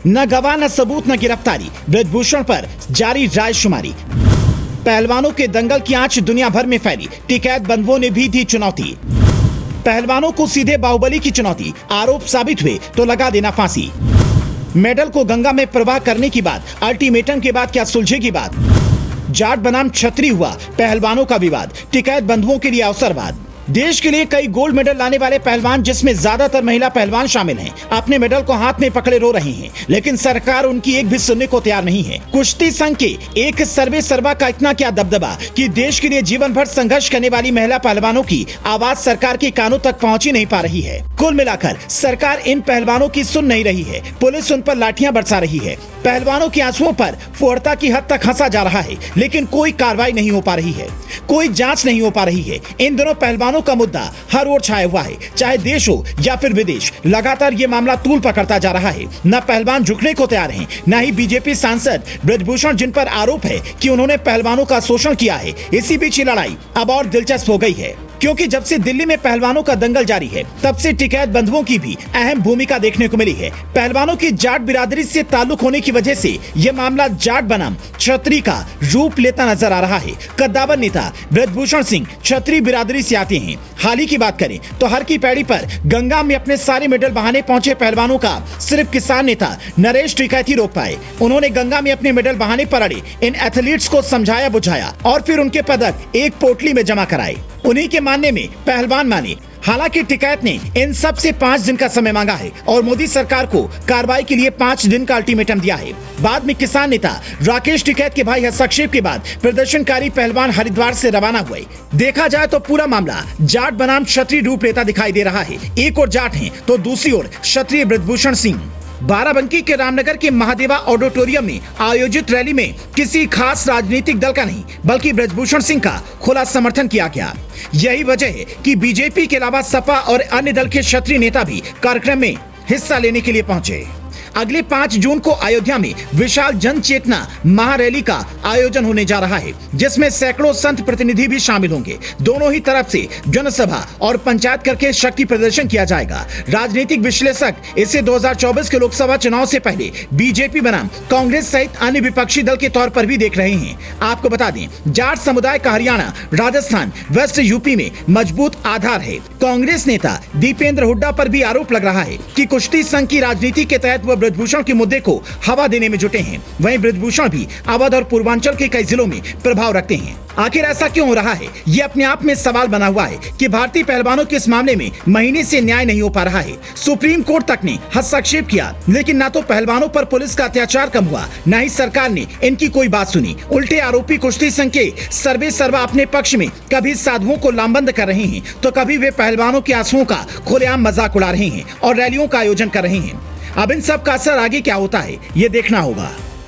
न गवाह न सबूत न गिरफ्तारी, ब्रजभूषण पर जारी रायशुमारी। पहलवानों के दंगल की आंच दुनिया भर में फैली, टिकैत बंधुओं ने भी दी चुनौती। पहलवानों को सीधे बाहुबली की चुनौती, आरोप साबित हुए तो लगा देना फांसी। मेडल को गंगा में प्रवाह करने की बात, अल्टीमेटम के बाद क्या सुलझेगी बात। जाट बनाम छतरी हुआ पहलवानों का विवाद, टिकैत बंधुओं के लिए अवसरवाद। देश के लिए कई गोल्ड मेडल लाने वाले पहलवान, जिसमें ज्यादातर महिला पहलवान शामिल हैं, अपने मेडल को हाथ में पकड़े रो रहे हैं, लेकिन सरकार उनकी एक भी सुनने को तैयार नहीं है। कुश्ती संघ के एक सर्वे सर्वा का इतना क्या दबदबा कि देश के लिए जीवन भर संघर्ष करने वाली महिला पहलवानों की आवाज सरकार के कानों तक पहुंच ही नहीं पा रही है। कुल मिलाकर सरकार इन पहलवानों की सुन नहीं रही है, पुलिस उन पर लाठियां बरसा रही है। पहलवानों के आंसुओं पर फुहरता की हद तक हंसा जा रहा है, लेकिन कोई कार्रवाई नहीं हो पा रही है, कोई जांच नहीं हो पा रही है। इन दोनों पहलवानों का मुद्दा हर ओर छाया हुआ है, चाहे देश हो या फिर विदेश। लगातार ये मामला तूल पकड़ता जा रहा है। न पहलवान झुकने को तैयार हैं, न ही बीजेपी सांसद ब्रजभूषण, जिन पर आरोप है कि उन्होंने पहलवानों का शोषण किया है। इसी बीच ये लड़ाई अब और दिलचस्प हो गई है, क्योंकि जब से दिल्ली में पहलवानों का दंगल जारी है, तब से टिकैत बंधुओं की भी अहम भूमिका देखने को मिली है। पहलवानों की जाट बिरादरी से ताल्लुक होने की वजह से यह मामला जाट बनाम छतरी का रूप लेता नजर आ रहा है। कद्दावर नेता ब्रजभूषण सिंह छतरी बिरादरी से आते हैं। हाल ही की बात करें तो हर की पैड़ी पर गंगा में अपने सारे मेडल बहाने पहुंचे पहलवानों का सिर्फ किसान नेता नरेश टिकैत ही रोक पाए। उन्होंने गंगा में अपने मेडल बहाने पर अड़े इन एथलीट्स को समझाया बुझाया और फिर उनके पदक एक पोटली में जमा कराए। उन्हीं के मानने में पहलवान माने। हालांकि टिकैत ने इन सब से 5 दिन का समय मांगा है और मोदी सरकार को कार्रवाई के लिए 5 दिन का अल्टीमेटम दिया है। बाद में किसान नेता राकेश टिकैत के भाई हस्तक्षेप के बाद प्रदर्शनकारी पहलवान हरिद्वार से रवाना हुए। देखा जाए तो पूरा मामला जाट बनाम क्षत्रिय रूप लेता दिखाई दे रहा है। एक ओर जाट हैं तो दूसरी ओर क्षत्रिय ब्रजभूषण सिंह। बाराबंकी के रामनगर के महादेवा ऑडिटोरियम में आयोजित रैली में किसी खास राजनीतिक दल का नहीं, बल्कि ब्रजभूषण सिंह का खुला समर्थन किया गया। यही वजह है कि बीजेपी के अलावा सपा और अन्य दल के क्षत्रिय नेता भी कार्यक्रम में हिस्सा लेने के लिए पहुंचे। अगले 5 जून को अयोध्या में विशाल जन चेतना महारैली का आयोजन होने जा रहा है, जिसमें सैकड़ों संत प्रतिनिधि भी शामिल होंगे। दोनों ही तरफ से जनसभा और पंचायत करके शक्ति प्रदर्शन किया जाएगा। राजनीतिक विश्लेषक इसे 2024 के लोकसभा चुनाव से पहले बीजेपी बनाम कांग्रेस सहित अन्य विपक्षी दल के तौर पर भी देख रहे हैं। आपको बता दें, जाट समुदाय का हरियाणा, राजस्थान, वेस्ट यूपी में मजबूत आधार है। कांग्रेस नेता दीपेंद्र हुड्डा पर भी आरोप लग रहा है कि कुश्ती संघ की राजनीति के तहत वह ब्रजभूषण के मुद्दे को हवा देने में जुटे हैं। वहीं ब्रजभूषण भी अवध और पूर्वांचल के कई जिलों में प्रभाव रखते हैं। आखिर ऐसा क्यों हो रहा है, ये अपने आप में सवाल बना हुआ है कि भारतीय पहलवानों के इस मामले में महीने से न्याय नहीं हो पा रहा है। सुप्रीम कोर्ट तक ने हस्तक्षेप किया, लेकिन न तो पहलवानों पर पुलिस का अत्याचार कम हुआ, न ही सरकार ने इनकी कोई बात सुनी। उल्टे आरोपी कुश्ती संघ के सर्वे सर्वा अपने पक्ष में कभी साधुओं को लामबंद कर रहे हैं, तो कभी वे पहलवानों के आंसुओं का खुलेआम मजाक उड़ा रहे हैं और रैलियों का आयोजन कर रहे हैं। अब इन सब का असर आगे क्या होता है, ये देखना होगा।